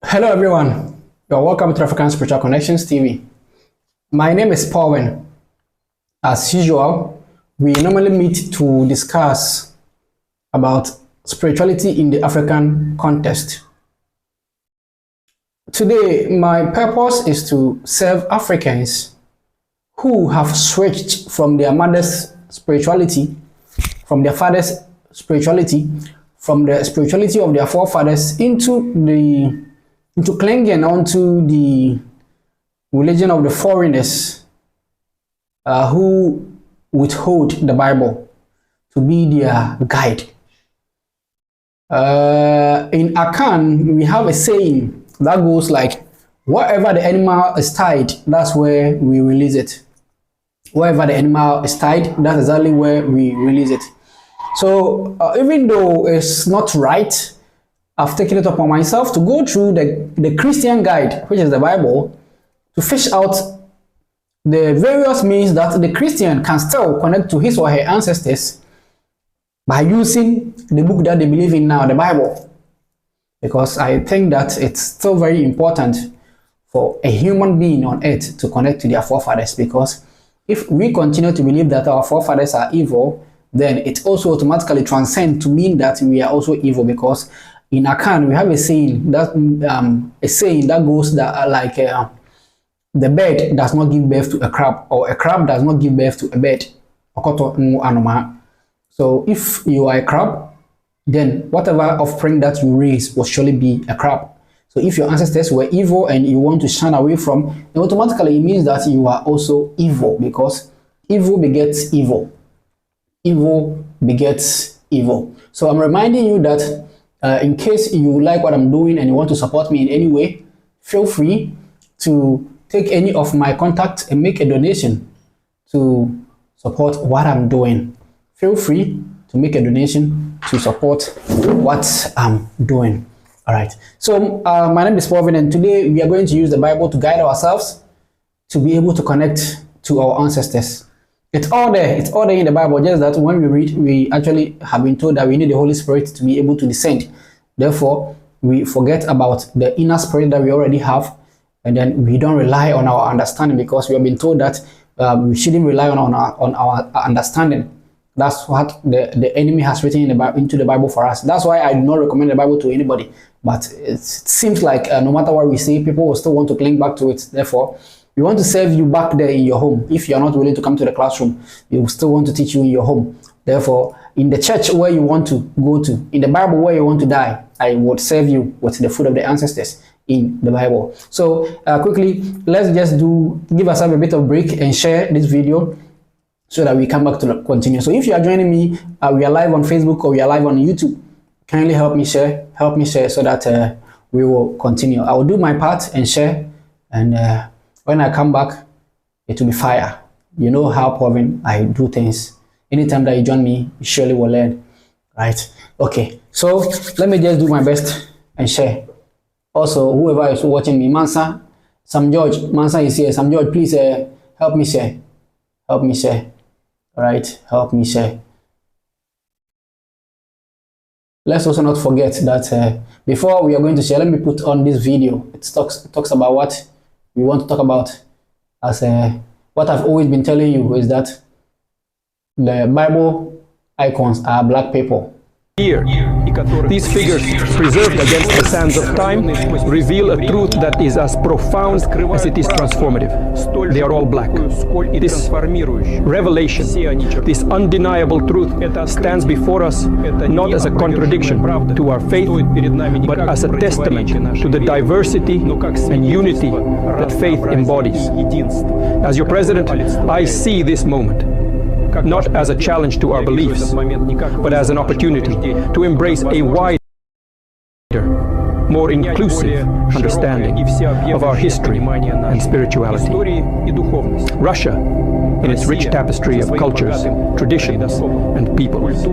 Hello everyone, you're welcome to African Spiritual Connections TV. My name is PaulVin. As usual, we normally meet to discuss about spirituality in the African context. Today, my purpose is to serve Africans who have switched from their mother's spirituality, from their father's spirituality, from the spirituality of their forefathers into clinging onto the religion of the foreigners who withhold the Bible to be their guide. In Akan, we have a saying that goes like, wherever the animal is tied, that's where we release it. Wherever the animal is tied, that's exactly where we release it. So even though it's not right, I've taken it upon myself to go through the Christian guide, which is the Bible, to fish out the various means that the Christian can still connect to his or her ancestors by using the book that they believe in now, the Bible. Because I think that it's still very important for a human being on earth to connect to their forefathers, because if we continue to believe that our forefathers are evil, then it also automatically transcends to mean that we are also evil. Because in Akan, we have a saying that goes that the bird does not give birth to a crab, or a crab does not give birth to a bird. So if you are a crab, then whatever offspring that you raise will surely be a crab. So if your ancestors were evil and you want to shun away from, then automatically it means that you are also evil, because evil begets evil. Evil begets evil. So I'm reminding you that in case you like what I'm doing and you want to support me in any way, feel free to take any of my contacts and make a donation to support what I'm doing. Feel free to make a donation to support what I'm doing. All right. So my name is PaulVin, and today we are going to use the Bible to guide ourselves to be able to connect to our ancestors. It's all there. It's all there in the Bible. Just that when we read, we actually have been told that we need the Holy Spirit to be able to descend. Therefore, we forget about the inner spirit that we already have, and then we don't rely on our understanding, because we have been told that we shouldn't rely on our understanding. That's what the enemy has written into the Bible for us. That's why I do not recommend the Bible to anybody. But it seems like no matter what we say, people will still want to cling back to it. Therefore, we want to serve you back there in your home. If you are not willing to come to the classroom, we will still want to teach you in your home. Therefore, in the church where you want to go to, in the Bible where you want to die, I would serve you with the food of the ancestors in the Bible. So quickly, let's just give ourselves a bit of break and share this video so that we come back to continue. So if you are joining me, we are live on Facebook or we are live on YouTube. Kindly help me share so that we will continue. I will do my part and share, and when I come back, it will be fire. You know how PaulVin I do things. Anytime that you join me, you surely will learn, right? Okay, so let me just do my best and share. Also, whoever is watching me, Mansa, Sam George, Mansa is here. Sam George, please help me share. Help me share. All right, help me share. Let's also not forget that before we are going to share, let me put on this video. It talks about what we want to talk about. As what I've always been telling you is that the Bible icons are black people. Here, these figures, preserved against the sands of time, reveal a truth that is as profound as it is transformative. They are all black. This revelation, this undeniable truth, stands before us not as a contradiction to our faith, but as a testament to the diversity and unity that faith embodies. As your president, I see this moment not as a challenge to our beliefs, but as an opportunity to embrace a wider, more inclusive understanding of our history and spirituality. Russia, in its rich tapestry of cultures, traditions, and peoples,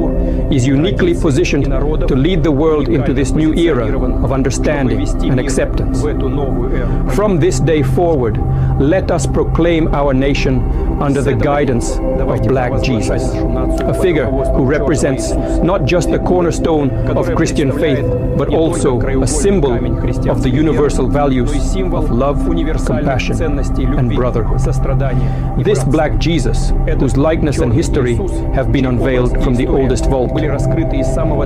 is uniquely positioned to lead the world into this new era of understanding and acceptance. From this day forward, let us proclaim our nation under the guidance of Black Jesus, a figure who represents not just the cornerstone of Christian faith, but also a symbol of the universal values of love, compassion, and brotherhood. This black Jesus, whose likeness and history have been unveiled from the oldest vault,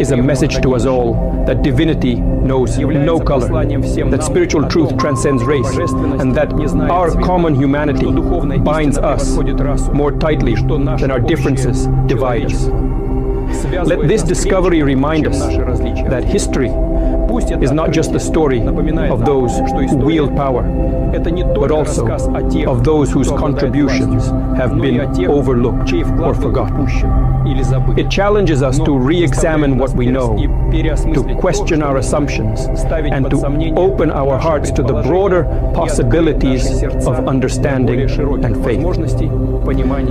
is a message to us all that divinity knows no color, that spiritual truth transcends race, and that our common humanity binds us more tightly than our differences divide us. Let this discovery remind us that history is not just the story of those who wield power, but also of those whose contributions have been overlooked or forgotten. It challenges us to re-examine what we know, to question our assumptions, and to open our hearts to the broader possibilities of understanding and faith.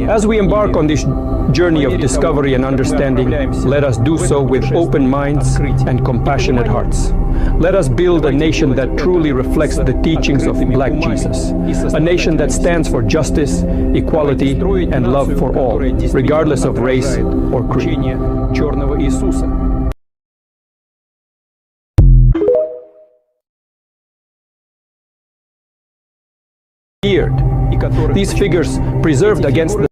As we embark on this journey of discovery and understanding, let us do so with open minds and compassionate hearts. Let us build a nation that truly reflects the teachings of Black Jesus, a nation that stands for justice, equality, and love for all, regardless of race or creed. These figures preserved against the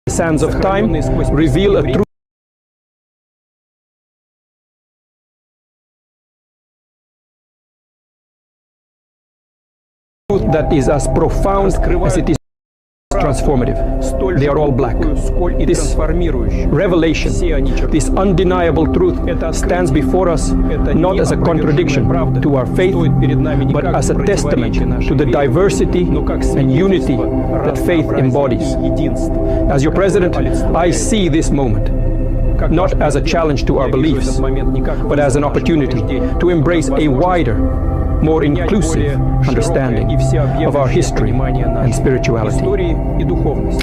sands of time reveal a truth that is as profound as it is transformative. They are all black. This revelation, this undeniable truth stands before us not as a contradiction to our faith, but as a testament to the diversity and unity that faith embodies. As your president, I see this moment not as a challenge to our beliefs, but as an opportunity to embrace a wider, more inclusive understanding of our history and spirituality.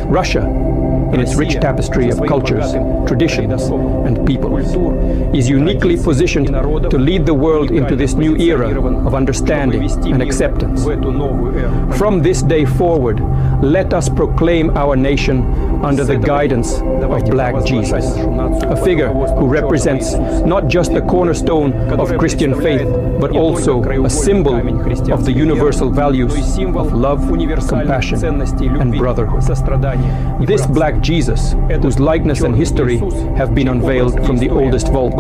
Russia, in its rich tapestry of cultures, traditions, and peoples, is uniquely positioned to lead the world into this new era of understanding and acceptance. From this day forward, let us proclaim our nation under the guidance of Black Jesus, a figure who represents not just the cornerstone of Christian faith, but also a symbol of the universal values of love, compassion, and brotherhood. This Black Jesus, whose likeness and history have been unveiled from the oldest vault,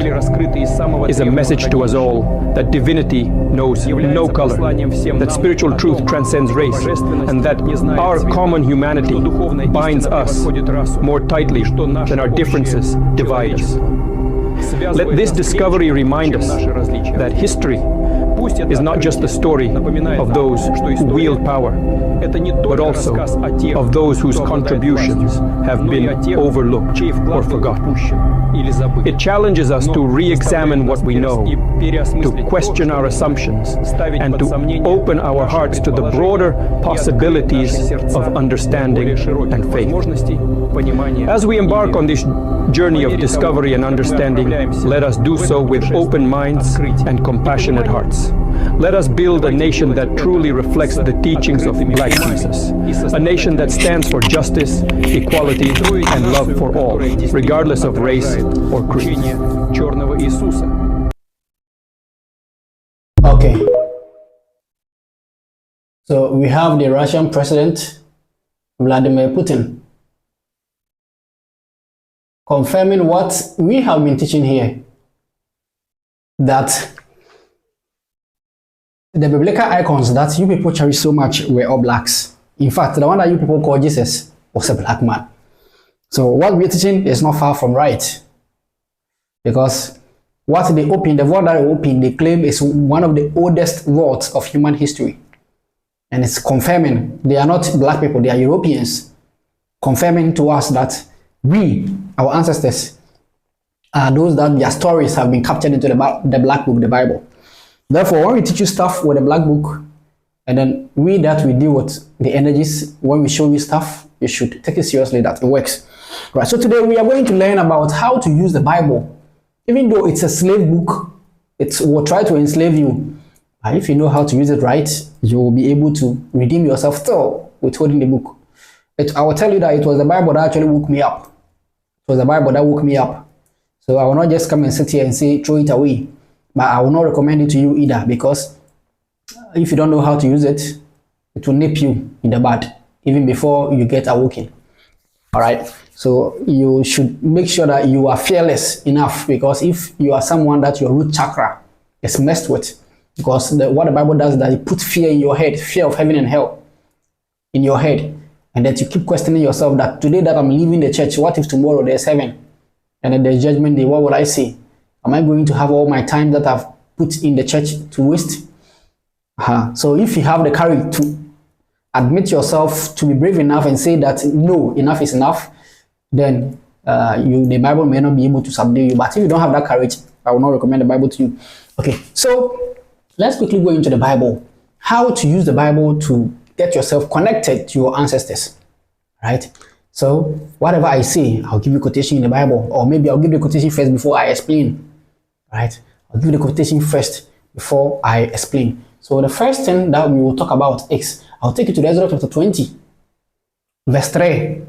is a message to us all that divinity knows no color, that spiritual truth transcends race, and that our common humanity binds us more tightly than our differences divide us. Let this discovery remind us that history is not just the story of those who wield power, but also of those whose contributions have been overlooked or forgotten. It challenges us to re-examine what we know, to question our assumptions, and to open our hearts to the broader possibilities of understanding and faith. As we embark on this journey of discovery and understanding, let us do so with open minds and compassionate hearts. Let us build a nation that truly reflects the teachings of Black Jesus, a nation that stands for justice, equality, and love for all, regardless of race or creed. Okay. So we have the Russian President Vladimir Putin confirming what we have been teaching here, that the biblical icons that you people cherish so much were all blacks. In fact, the one that you people call Jesus was a black man. So what we're teaching is not far from right, because what they open, the vault that they open, they claim is one of the oldest vaults of human history, and it's confirming they are not black people, they are Europeans, confirming to us that We, our ancestors, are those that their stories have been captured into the black book, the Bible. Therefore, when we teach you stuff with the black book, and then we deal with the energies, when we show you stuff, you should take it seriously that it works. Right. So today we are going to learn about how to use the Bible. Even though it's a slave book, it will try to enslave you. But if you know how to use it right, you will be able to redeem yourself still with holding the book. I will tell you that it was the Bible that actually woke me up. It was the Bible that woke me up. So I will not just come and sit here and say, throw it away. But I will not recommend it to you either, because if you don't know how to use it, it will nip you in the bud even before you get awoken. All right. So you should make sure that you are fearless enough, because if you are someone that your root chakra is messed with, because what the Bible does is that it puts fear in your head, fear of heaven and hell in your head, and that you keep questioning yourself that today that I'm leaving the church, what if tomorrow there's heaven and then there's judgment day? What will I say? Am I going to have all my time that I've put in the church to waste? So if you have the courage to admit yourself, to be brave enough and say that no, enough is enough, then the Bible may not be able to subdue you. But if you don't have that courage, I will not recommend the Bible to you. Okay, so let's quickly go into the Bible. How to use the Bible to get yourself connected to your ancestors, right? So whatever I say, I'll give you quotation in the Bible, or maybe I'll give you the quotation first before I explain, right? I'll give you the quotation first before I explain. So the first thing that we will talk about is, I'll take you to Exodus chapter 20, verse 3.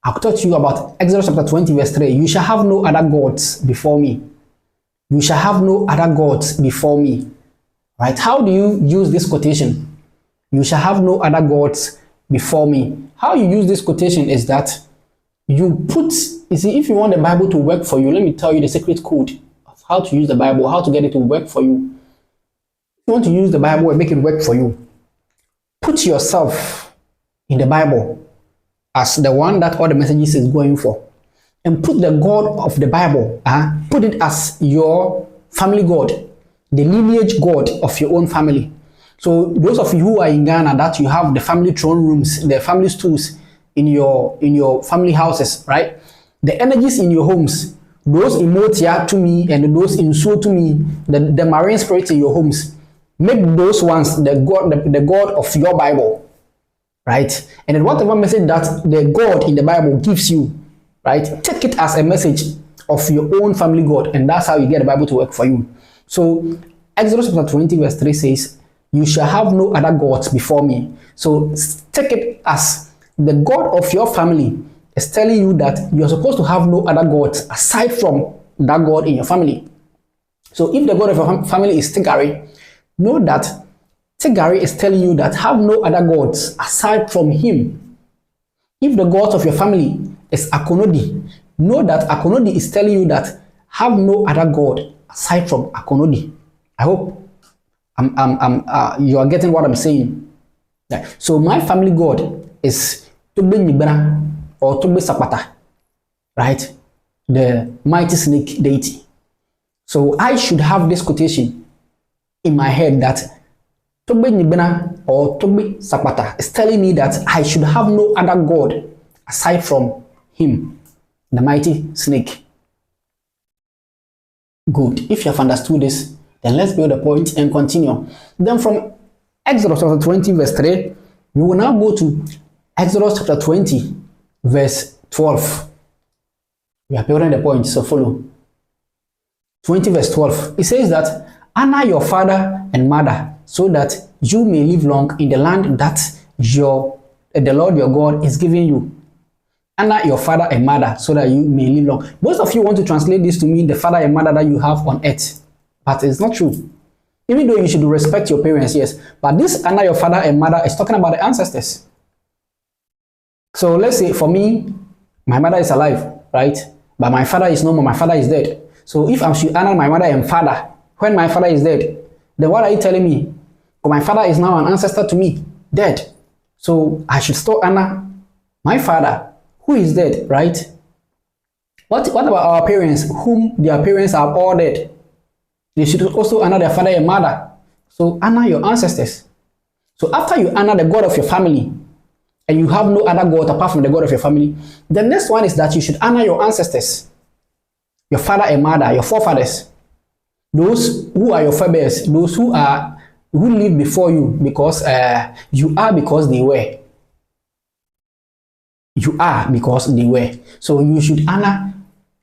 I'll talk to you about Exodus chapter 20, verse 3. You shall have no other gods before me. You shall have no other gods before me. Right? How do you use this quotation? You shall have no other gods before me. How you use this quotation is that you see, if you want the Bible to work for you, let me tell you the secret code of how to use the Bible, how to get it to work for you. If you want to use the Bible and make it work for you, put yourself in the Bible as the one that all the messages is going for, and put the God of the Bible, put it as your family God, the lineage God of your own family. So those of you who are in Ghana, that you have the family throne rooms, the family stools in your family houses, right? The energies in your homes, those emotia to me and those in so to me, the marine spirits in your homes, make those ones the God of your Bible, right? And then whatever message that the God in the Bible gives you, right, take it as a message of your own family God, and that's how you get the Bible to work for you. So Exodus chapter 20 verse 3 says, you shall have no other gods before me. So take it as the God of your family is telling you that you're supposed to have no other gods aside from that God in your family. So if the God of your family is Tigari, know that Tigari is telling you that have no other gods aside from him. If the God of your family is Akonodi, know that Akonodi is telling you that have no other God aside from Akonodi. I hope you are getting what I'm saying. Yeah. So my family God is Tugbe Nibra or Tugbe Sapata, right? The mighty snake deity. So I should have this quotation in my head that Tugbe Nibra or Tugbe Sapata is telling me that I should have no other God aside from him, the mighty snake. Good. If you have understood this, then let's build a point and continue. Then from Exodus chapter 20 verse 3, we will now go to Exodus chapter 20 verse 12. We are building the point, so follow. 20 verse 12. It says that, honor your father and mother so that you may live long in the land that the Lord your God is giving you. Honor your father and mother so that you may live long. Most of you want to translate this to mean the father and mother that you have on earth. But it's not true. Even though you should respect your parents, yes. But this honor your father and mother is talking about the ancestors. So let's say for me, my mother is alive, right? But my father is no more, my father is dead. So if I should honor my mother and father when my father is dead, then what are you telling me? Oh, my father is now an ancestor to me, dead. So I should still honor my father who is dead, right? What about our parents whom their parents are all dead? They should also honor their father and mother. So honor your ancestors. So after you honor the God of your family, and you have no other God apart from the God of your family, the next one is that you should honor your ancestors, your father and mother, your forefathers, those who are your forebears, those who lived before you, because you are because they were. You are because they were. So you should honor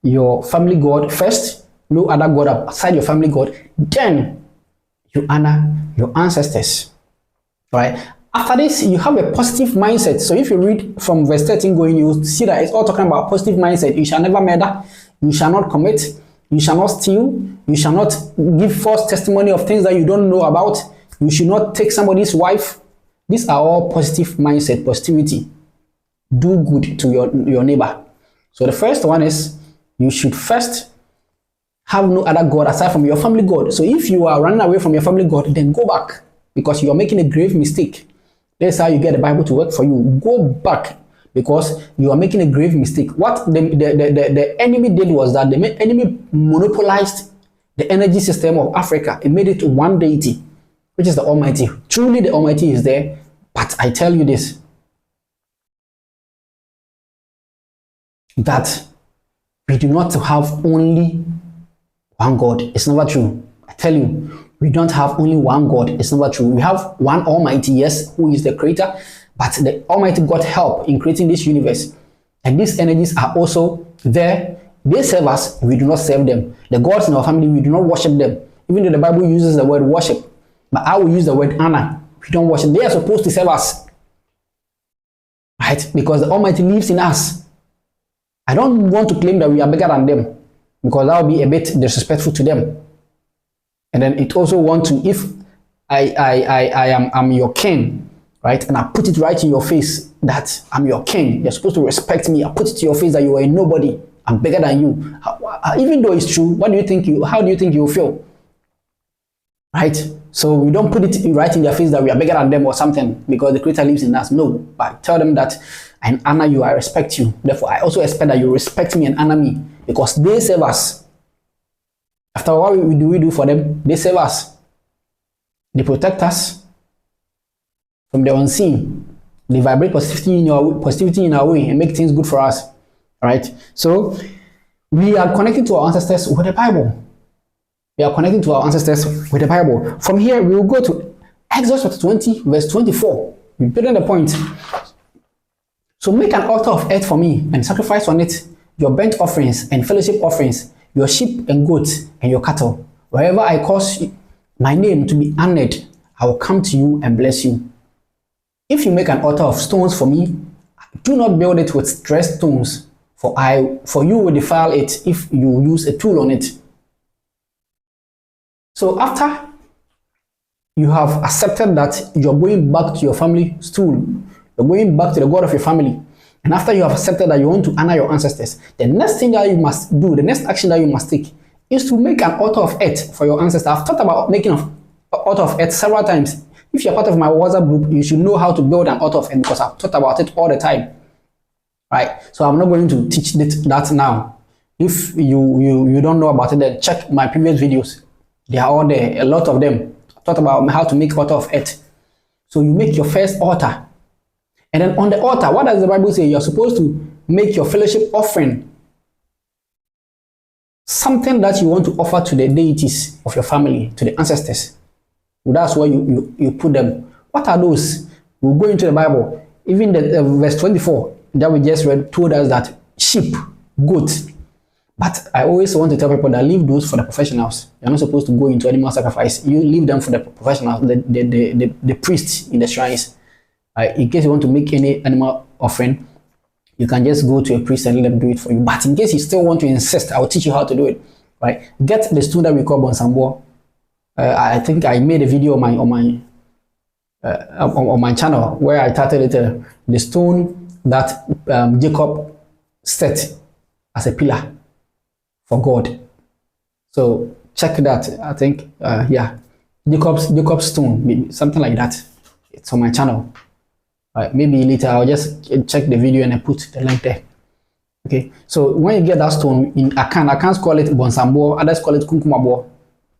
your family God first, no other God outside your family God. Then you honor your ancestors. Right? After this, you have a positive mindset. So if you read from verse 13 going, you see that it's all talking about positive mindset. You shall never murder, you shall not commit, you shall not steal, you shall not give false testimony of things that you don't know about, you should not take somebody's wife. These are all positive mindset, positivity. Do good to your neighbor. So the first one is you should first have no other God aside from your family God. So if you are running away from your family God, then go back, because you are making a grave mistake. That's how you get the Bible to work for you. Go back, because you are making a grave mistake. What the enemy did was that the enemy monopolized the energy system of Africa. It made it one deity, which is the Almighty. Truly the Almighty is there, but I tell you this, that we do not have only one God. It's never true. I tell you, we don't have only one God. It's never true. We have one Almighty, yes, who is the creator, but the Almighty got help in creating this universe. And these energies are also there. They serve us, we do not serve them. The gods in our family, we do not worship them. Even though the Bible uses the word worship, but I will use the word honor. We don't worship. They are supposed to serve us, right? Because the Almighty lives in us. I don't want to claim that we are bigger than them, because that would be a bit disrespectful to them. And then it also want to, if I'm your king, right? And I put it right in your face that I'm your king. You're supposed to respect me. I put it to your face that you are a nobody. I'm bigger than you. Even though it's true, what do you think how do you think you will feel? Right? So we don't put it right in their face that we are bigger than them or something because the creator lives in us. No, but tell them that I honor you, I respect you. Therefore, I also expect that you respect me and honor me, because they serve us. After what we do for them, they serve us. They protect us from the unseen. They vibrate positivity in our way and make things good for us. All right. So we are connecting to our ancestors with the Bible. We are connecting to our ancestors with the Bible. From here, we will go to Exodus 20, verse 24. We build on the point. So make an altar of earth for me and sacrifice on it your burnt offerings and fellowship offerings, your sheep and goats and your cattle. Wherever I cause my name to be honored, I will come to you and bless you. If you make an altar of stones for me, do not build it with dressed stones, for you will defile it if you use a tool on it. So after you have accepted that you're going back to your family stool, you're going back to the God of your family, and after you have accepted that you want to honor your ancestors, the next thing that you must do, the next action that you must take, is to make an altar of earth for your ancestors. I've talked about making an altar of earth several times. If you're part of my WhatsApp group, you should know how to build an altar of earth, because I've talked about it all the time. Right? So I'm not going to teach that now. If you don't know about it, then check my previous videos. They are all there, a lot of them. I've talked about how to make altar of earth. So you make your first altar. And then on the altar, what does the Bible say? You're supposed to make your fellowship offering. Something that you want to offer to the deities of your family, to the ancestors. That's where you put them. What are those? We'll go into the Bible. Even the verse 24 that we just read told us that sheep, goats. But I always want to tell people that leave those for the professionals. You're not supposed to go into animal sacrifice. You leave them for the professionals, the priests in the shrines. In case you want to make any animal offering, you can just go to a priest and let them do it for you. But in case you still want to insist, I will teach you how to do it. Right? Get the stone that we call bonsambo. I think I made a video on my channel where I titled it the stone that Jacob set as a pillar for God. So check that. I think yeah, Jacob's stone, maybe something like that. It's on my channel. Maybe later I'll just check the video and I put the link there. Okay, so when you get that stone in Akans call it bonsambo, others call it kunkumabo.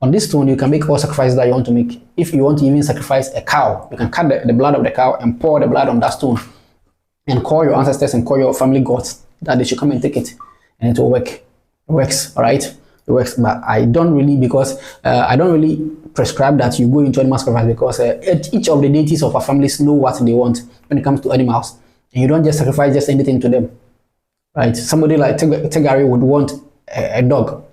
On this stone, you can make all sacrifices that you want to make. If you want to even sacrifice a cow, you can cut the blood of the cow and pour the blood on that stone. and call your ancestors and call your family gods that they should come and take it, and it will work. It works, all right? It works, but I don't really, because I don't really prescribe that you go into animal sacrifice, because each of the deities of our families know what they want when it comes to animals, and you don't just sacrifice just anything to them, right? Somebody like Tegari would want a dog,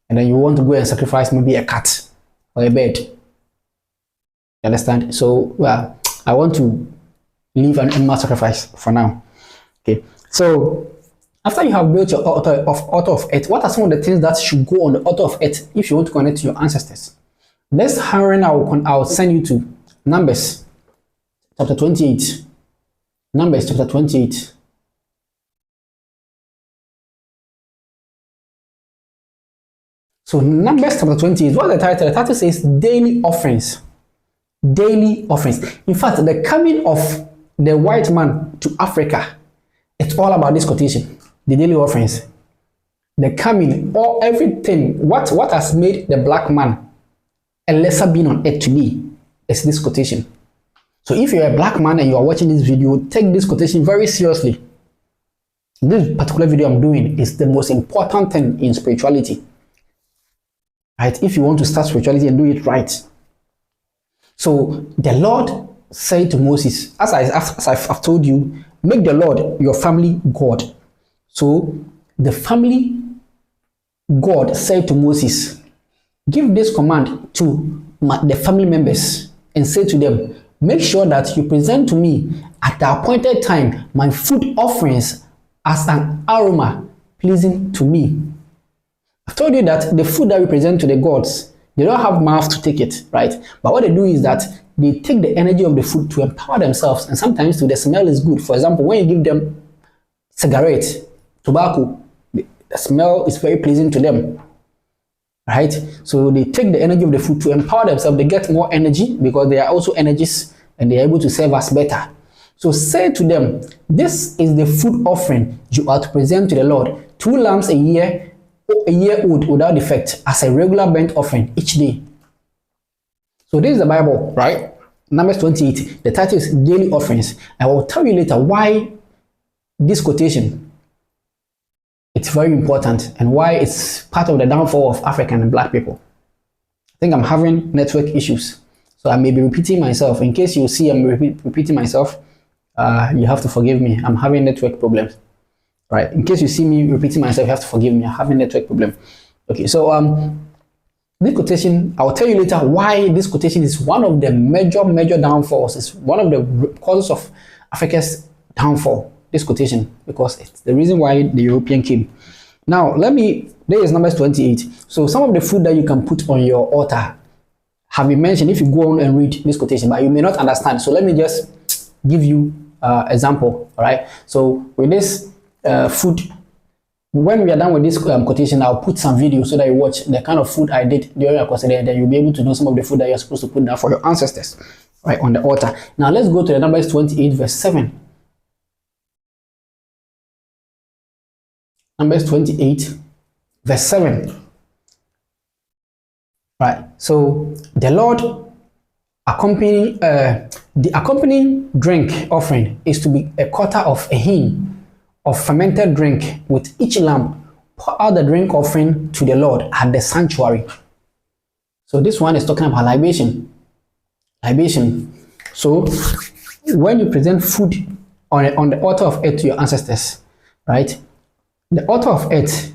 and then you want to go and sacrifice maybe a cat or a bird. You understand? So well, I want to leave an animal sacrifice for now. Okay, so after you have built your altar of earth, what are some of the things that should go on the altar of earth if you want to connect to your ancestors? Next, Harry, I'll send you to Numbers chapter 28. Numbers chapter 28. So Numbers chapter 28, what's the title? The title says daily offerings. Daily offerings. In fact, the coming of the white man to Africa, it's all about this quotation, the daily offerings. The coming, or everything, what has made the black man a lesser being on earth to be, is this quotation. So if you're a black man and you are watching this video, take this quotation very seriously. This particular video I'm doing is the most important thing in spirituality. Right? If you want to start spirituality and do it right. So the Lord said to Moses, as I've told you, make the Lord your family God. So the family God said to Moses, give this command to the family members and say to them, make sure that you present to me at the appointed time my food offerings as an aroma pleasing to me. I've told you that the food that we present to the gods, they don't have mouth to take it, right? But what they do is that they take the energy of the food to empower themselves, and sometimes too, the smell is good. For example, when you give them cigarette, tobacco, the smell is very pleasing to them, right? So they take the energy of the food to empower themselves. They get more energy because they are also energies, and they are able to serve us better. So say to them, this is the food offering you are to present to the Lord: 2 lambs a year old without defect, as a regular burnt offering each day. So this is the Bible, right? Numbers 28. The title is daily offerings. I will tell you later why this quotation, it's very important, and why it's part of the downfall of African and black people. I think I'm having network issues, so I may be repeating myself. In case you see I'm repeating myself, you have to forgive me. I'm having network problems. Right, in case you see me repeating myself, you have to forgive me. I have a network problem. Okay, so this quotation, I'll tell you later why this quotation is one of the major downfalls. It's one of the causes of Africa's downfall, this quotation, because it's the reason why the European came. Now, there is Numbers 28. So some of the food that you can put on your altar have been mentioned if you go on and read this quotation, but you may not understand. So let me just give you example, all right? So with this food, when we are done with this quotation, I'll put some video so that you watch the kind of food I did during a course, and then you'll be able to know some of the food that you're supposed to put down for your ancestors, right, on the altar. Now let's go to the Numbers 28 verse 7. Numbers 28 verse 7. Right, so the Lord the accompanying drink offering is to be a quarter of a hin of fermented drink. With each lamb, pour out the drink offering to the Lord at the sanctuary. So this one is talking about libation. So when you present food on the altar of earth to your ancestors, right, the altar of earth,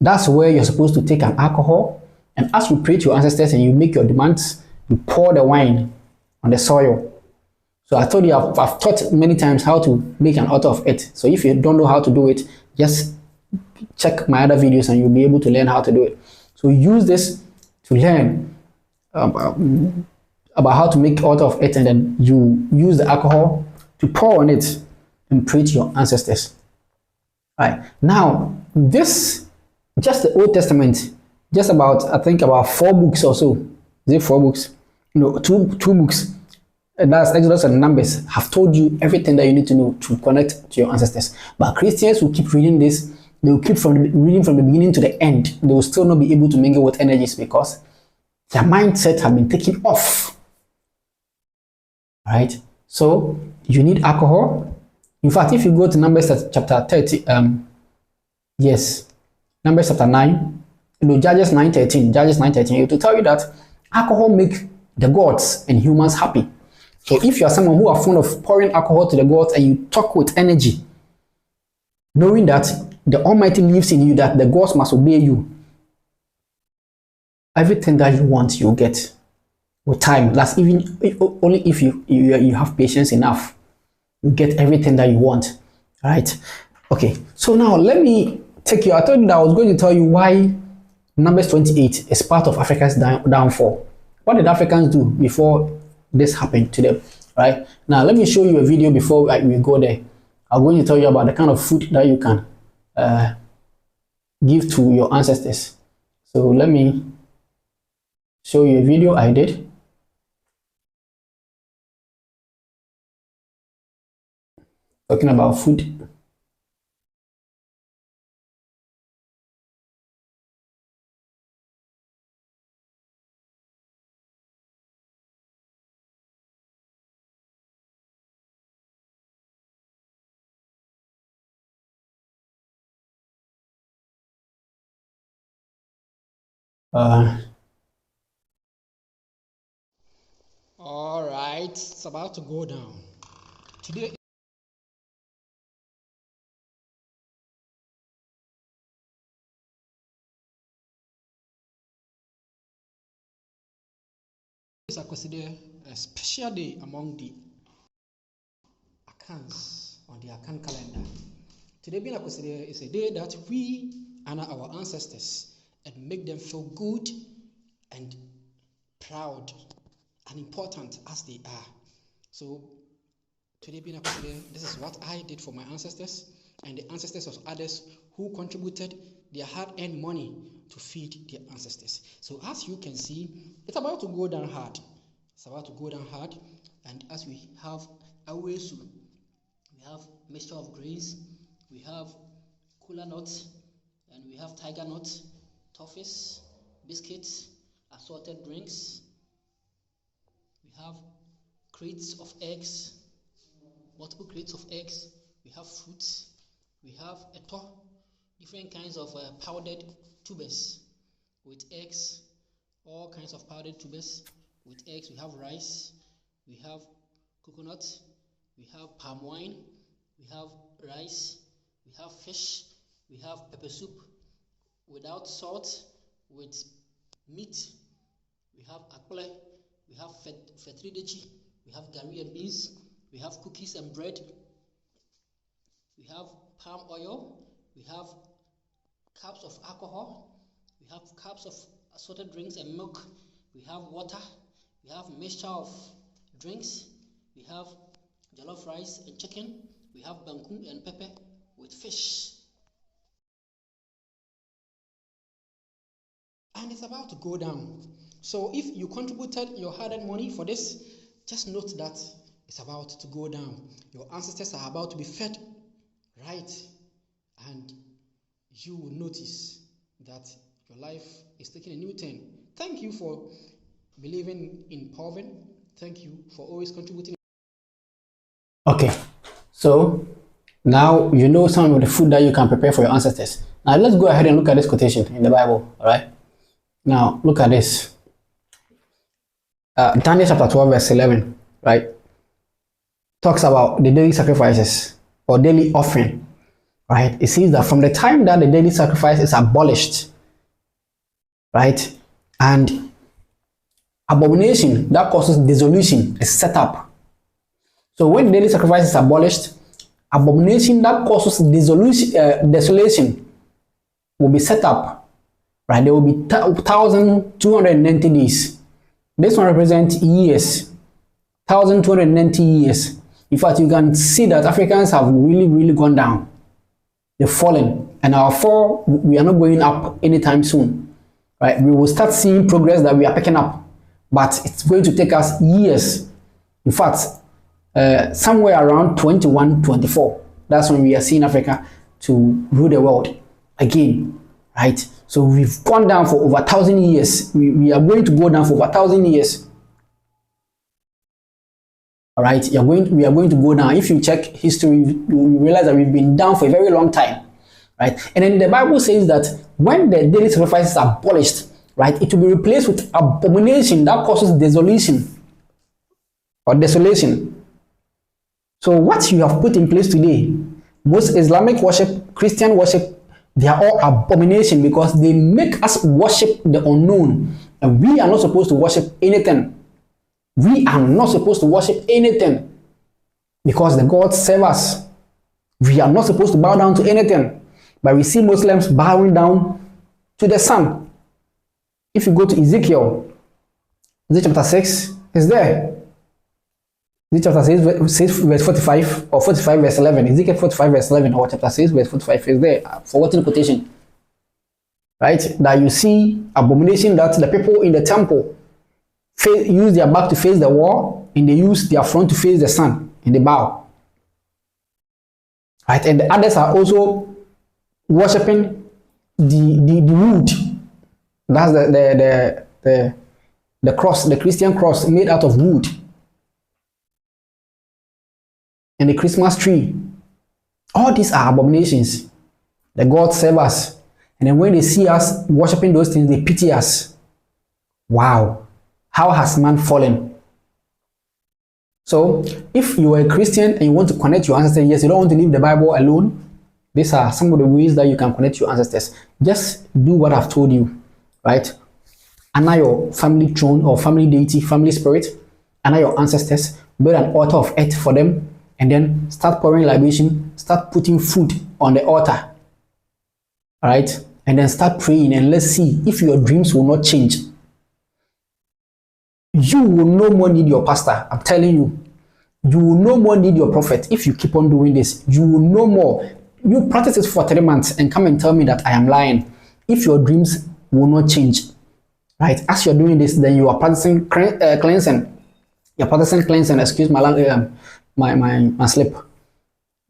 that's where you're supposed to take an alcohol, and as you pray to your ancestors and you make your demands, you pour the wine on the soil. So I told you, I've taught many times how to make an altar of earth. So if you don't know how to do it, just check my other videos and you'll be able to learn how to do it. So use this to learn about how to make altar of earth, and then you use the alcohol to pour on it and pray to your ancestors. Right now, this just the Old Testament, just about, I think about 4 books or so. Is it 4 books? No, two books. And that's Exodus and Numbers, have told you everything that you need to know to connect to your ancestors. But Christians will keep reading this. They will keep reading from the beginning to the end. They will still not be able to mingle with energies because their mindset have been taken off. Right? So you need alcohol, In fact, if you go to Numbers chapter 30, yes, Numbers chapter 9, Judges 9:13, Judges 9:13, it will tell you that alcohol make the gods and humans happy. So if you are someone who are fond of pouring alcohol to the gods and you talk with energy, knowing that the Almighty lives in you, that the gods must obey you, everything that you want, you'll get with time. That's even only if you have patience enough, you get everything that you want. All right. Okay. So now let me take you. I told you that I was going to tell you why Numbers 28 is part of Africa's downfall. What did Africans do before this happened to them? Right. Now let me show you a video before we go there. I'm going to tell you about the kind of food that you can give to your ancestors. So let me show you a video I did. Talking about food. All right, it's about to go down. Today is considered a special day among the Akans on the Akan calendar. Today being considered is a day that we honor our ancestors and make them feel good and proud and important as they are. So today being considered, this is what I did for my ancestors and the ancestors of others who contributed their hard-earned money to feed their ancestors. So as you can see, it's about to go down hard. It's about to go down hard. And as we have awesu, we have mixture of grains, we have kola nuts, and we have tiger nuts, toffees, biscuits, assorted drinks. We have crates of eggs, multiple crates of eggs. We have fruits. We have different kinds of powdered tubers with eggs, all kinds of powdered tubers with eggs. We have rice, we have coconut, we have palm wine, we have rice, we have fish, we have pepper soup without salt, with meat, we have akple, we have fetridechi, we have gari and beans, we have cookies and bread, we have palm oil, we have cups of alcohol, we have cups of assorted drinks and milk, we have water, we have mixture of drinks, we have jollof rice and chicken, we have banku and pepper with fish. And it's about to go down. So if you contributed your hard-earned money for this, just note that it's about to go down. Your ancestors are about to be fed, right? And you will notice that your life is taking a new turn. Thank you for believing in PaulVin. Thank you for always contributing. Okay, so now you know some of the food that you can prepare for your ancestors. Now let's go ahead and look at this quotation in the Bible. All right, now look at this. Daniel chapter 12 verse 11, right, talks about the daily sacrifices or daily offering, right? It says that from the time that the daily sacrifice is abolished, right, and abomination that causes dissolution is set up. So when daily sacrifice is abolished, abomination that causes desolation will be set up, right? There will be 1,290 days. This one represents years, 1,290 years. In fact, you can see that Africans have really gone down. They've fallen, and our fall, we are not going up anytime soon, right? We will start seeing progress that we are picking up, but it's going to take us years. In fact, somewhere around 21-24, that's when we are seeing Africa to rule the world again, right? So we've gone down for over 1,000 years. We are going to go down for over 1,000 years. All right, we are going to go down. If you check history, you realize that we've been down for a very long time, right? And then the Bible says that when the daily sacrifices are abolished, right, it will be replaced with abomination that causes desolation or desolation. So what you have put in place today, most Islamic worship, Christian worship, they are all abomination because they make us worship the unknown, and we are not supposed to worship anything. We are not supposed to worship anything because the gods serve us. We are not supposed to bow down to anything, but we see Muslims bowing down to the sun. If you go to Ezekiel chapter 6, is there. Ezekiel chapter 6 verse 45 or 45 verse 11. Ezekiel 45 verse 11 or chapter 6 verse 45 is there. Forgotten quotation. Right? That you see abomination that the people in the temple use their back to face the wall, and they use their front to face the sun, and they bow. Right? And the others are also worshipping the wood. That's the cross, the Christian cross made out of wood. And the Christmas tree. All these are abominations. The gods serve us. And then when they see us worshipping those things, they pity us. Wow. How has man fallen? So, if you are a Christian and you want to connect your ancestors, yes, you don't want to leave the Bible alone, these are some of the ways that you can connect your ancestors. Just do what I've told you, right? Honor your family throne or family deity, family spirit, honor your ancestors, build an altar of earth for them, and then start pouring libation, start putting food on the altar, all right? And then start praying, and let's see if your dreams will not change. You will no more need your pastor. I'm telling you. You will no more need your prophet if you keep on doing this. You will no more. You practice it for 3 months and come and tell me that I am lying. If your dreams will not change, right? As you're doing this, then you are practicing cleansing. You're practicing cleansing. Excuse my slip.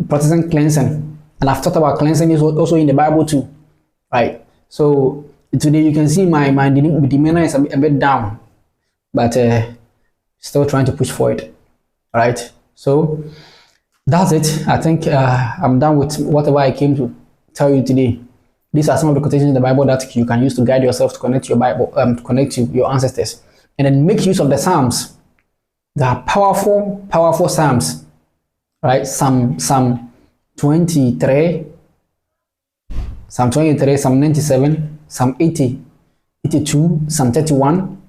Practicing cleansing. And I've talked about cleansing is also in the Bible too, right? So today you can see my demeanor is a bit down, but still trying to push for it. All right, so that's it. I think I'm done with whatever I came to tell you today. These are some of the quotations in the Bible that you can use to guide yourself to connect your Bible, to connect to your ancestors, and then make use of the Psalms. They are powerful, powerful Psalms. Right, Psalm 23, Psalm 23, Psalm 97, Psalm 80, 82, Psalm 31.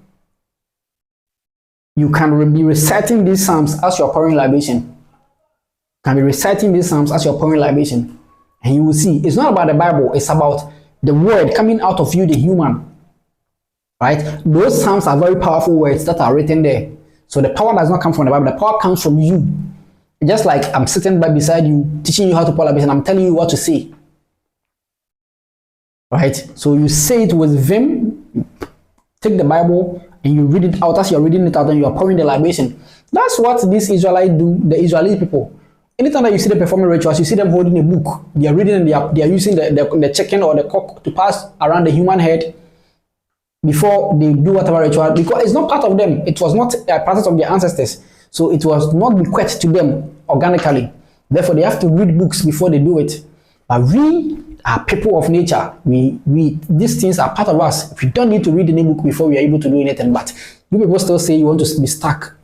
You can be reciting these Psalms as you're pouring libation. You can be reciting these Psalms as you're pouring libation. And you will see, it's not about the Bible, it's about the word coming out of you, the human. Right? Those Psalms are very powerful words that are written there. So the power does not come from the Bible, the power comes from you. Just like I'm sitting by beside you, teaching you how to pour libation, I'm telling you what to say. Right? So you say it with vim, take the Bible, and you read it out. As you're reading it out, and you're pouring the libation. That's what these Israelites do, the Israeli people. Anytime that you see them performing rituals, you see them holding a book. They are reading and they are using the chicken or the cock to pass around the human head before they do whatever ritual, because it's not part of them. It was not a practice of their ancestors. So it was not bequeathed to them organically. Therefore, they have to read books before they do it. But we are people of nature. These things are part of us. We don't need to read any book before we are able to do anything. But you people still say you want to be stuck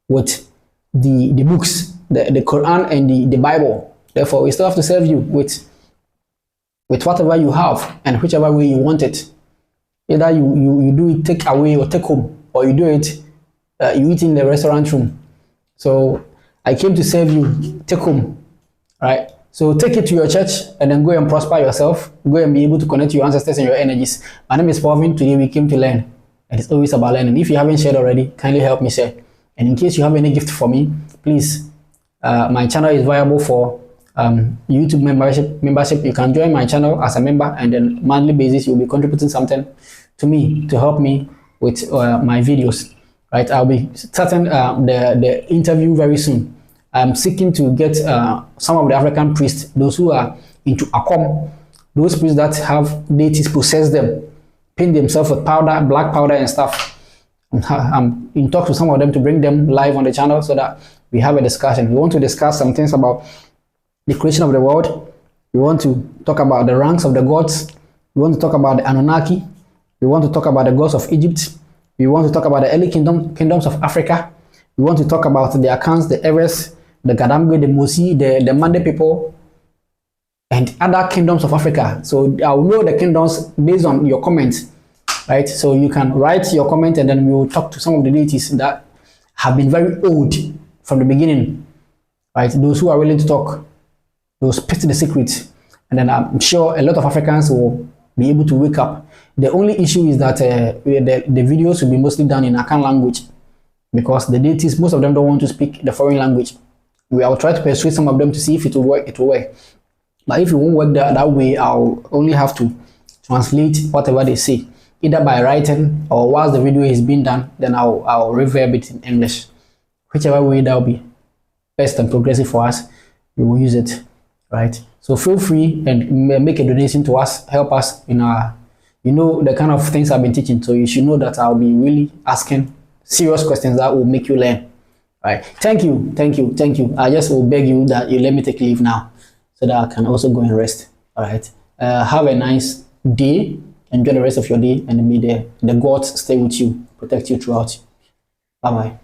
with the books, the Quran and the Bible. Therefore, we still have to serve you with whatever you have and whichever way you want it. Either you do it take away or take home, or you do it, you eat in the restaurant room. So I came to serve you, take home, right? So take it to your church and then go and prosper yourself. Go and be able to connect to your ancestors and your energies. My name is PaulVin. Today we came to learn. And it's always about learning. If you haven't shared already, kindly help me share. And in case you have any gift for me, please, my channel is viable for YouTube membership. You can join my channel as a member, and then monthly basis you'll be contributing something to me to help me with my videos. Right, I'll be starting the interview very soon. I'm seeking to get some of the African priests, those who are into Akom, those priests that have deities possess them, paint themselves with powder, black powder and stuff. I'm in talks with some of them to bring them live on the channel so that we have a discussion. We want to discuss some things about the creation of the world. We want to talk about the ranks of the gods. We want to talk about the Anunnaki. We want to talk about the gods of Egypt. We want to talk about the early kingdoms of Africa. We want to talk about the Akans, the Eres, the Gadambe, the Musi, the Mande people, and other kingdoms of Africa. So I will know the kingdoms based on your comments, right? So you can write your comment and then we will talk to some of the deities that have been very old from the beginning, right? Those who are willing to talk, they'll spit the secret, and then I'm sure a lot of Africans will be able to wake up. The only issue is that the videos will be mostly done in Akan language, because the deities, most of them don't want to speak the foreign language. I'll try to persuade some of them to see if it will work. It will work. But if it won't work that way, I'll only have to translate whatever they say, either by writing or whilst the video is being done, then I'll reverb it in English. Whichever way that will be best and progressive for us, we will use it, right? So feel free and make a donation to us, help us in our, you know, the kind of things I've been teaching. So you should know that I'll be really asking serious questions that will make you learn, right? Thank you. I just will beg you that you let me take leave now so that I can also go and rest. All right. Have a nice day. Enjoy the rest of your day, and may the gods stay with you, protect you throughout. Bye bye.